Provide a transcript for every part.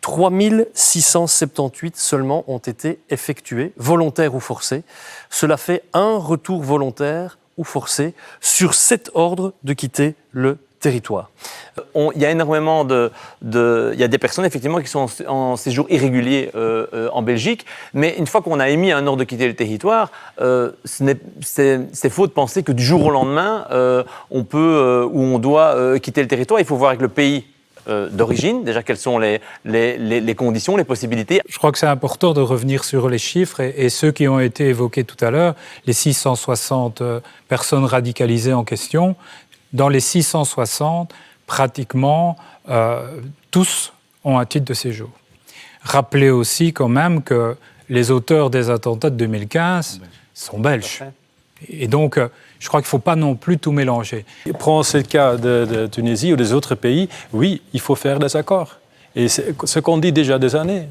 3 678 seulement ont été effectués, volontaires ou forcés. Cela fait un retour volontaire ou forcé sur 7 ordres de quitter le territoire. Il y a énormément il y a des personnes effectivement qui sont en séjour irrégulier en Belgique, mais une fois qu'on a émis un ordre de quitter le territoire, c'est faux de penser que du jour au lendemain, on peut ou on doit quitter le territoire. Il faut voir avec le pays d'origine, déjà quelles sont les conditions, les possibilités. Je crois que c'est important de revenir sur les chiffres et ceux qui ont été évoqués tout à l'heure, les 660 personnes radicalisées en question. Dans les 660, pratiquement tous ont un titre de séjour. Rappelez aussi quand même que les auteurs des attentats de 2015 sont belges. Et donc, je crois qu'il ne faut pas non plus tout mélanger. Prends le cas de Tunisie ou des autres pays, oui, il faut faire des accords. Et c'est ce qu'on dit déjà des années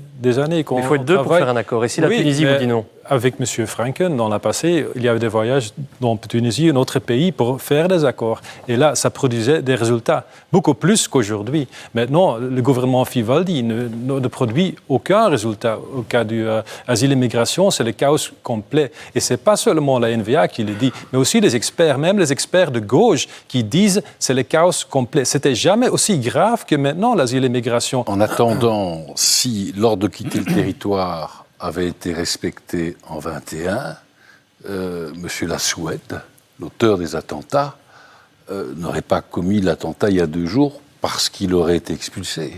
qu'on il faut être deux pour faire un accord. Et si la Tunisie vous dit non? Avec M. Franken, dans le passé, il y avait des voyages dans la Tunisie et d'autres pays pour faire des accords. Et là, ça produisait des résultats, beaucoup plus qu'aujourd'hui. Maintenant, le gouvernement Fivaldi ne produit aucun résultat. Au cas du asile et migration, c'est le chaos complet. Et ce n'est pas seulement la NVA qui le dit, mais aussi les experts, même les experts de gauche, qui disent que c'est le chaos complet. C'était jamais aussi grave que maintenant, l'asile et migration. En attendant, si l'ordre de quitter le territoire avait été respecté en 21, M. Lassoued, l'auteur des attentats, n'aurait pas commis l'attentat il y a 2 jours parce qu'il aurait été expulsé.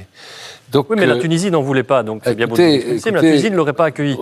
Donc, oui, mais la Tunisie n'en voulait pas, donc c'est bien beau de l'expulser, mais la Tunisie ne l'aurait pas accueilli.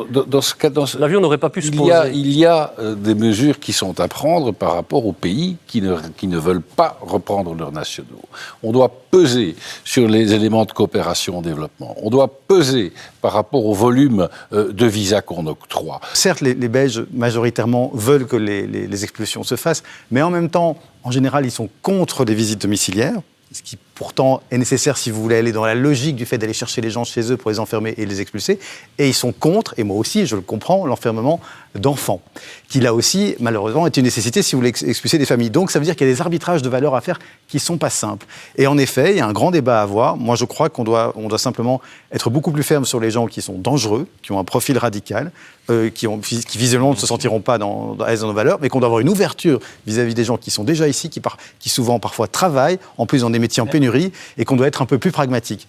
L'avion n'aurait pas pu se poser. Il y a des mesures qui sont à prendre par rapport aux pays qui ne veulent pas reprendre leurs nationaux. On doit peser sur les éléments de coopération au développement. On doit peser par rapport au volume de visas qu'on octroie. Certes, les Belges, majoritairement, veulent que les expulsions se fassent, mais en même temps, en général, ils sont contre les visites domiciliaires, ce qui pourtant est nécessaire si vous voulez aller dans la logique du fait d'aller chercher les gens chez eux pour les enfermer et les expulser. Et ils sont contre, et moi aussi je le comprends, l'enfermement d'enfants, qui là aussi, malheureusement, est une nécessité si vous voulez expulser des familles. Donc ça veut dire qu'il y a des arbitrages de valeurs à faire qui ne sont pas simples. Et en effet, il y a un grand débat à avoir. Moi je crois qu'on doit simplement être beaucoup plus ferme sur les gens qui sont dangereux, qui ont un profil radical, qui visiblement ne se sentiront pas dans nos valeurs, mais qu'on doit avoir une ouverture vis-à-vis des gens qui sont déjà ici, qui souvent parfois travaillent, en plus dans des métiers en pénurie, et qu'on doit être un peu plus pragmatique.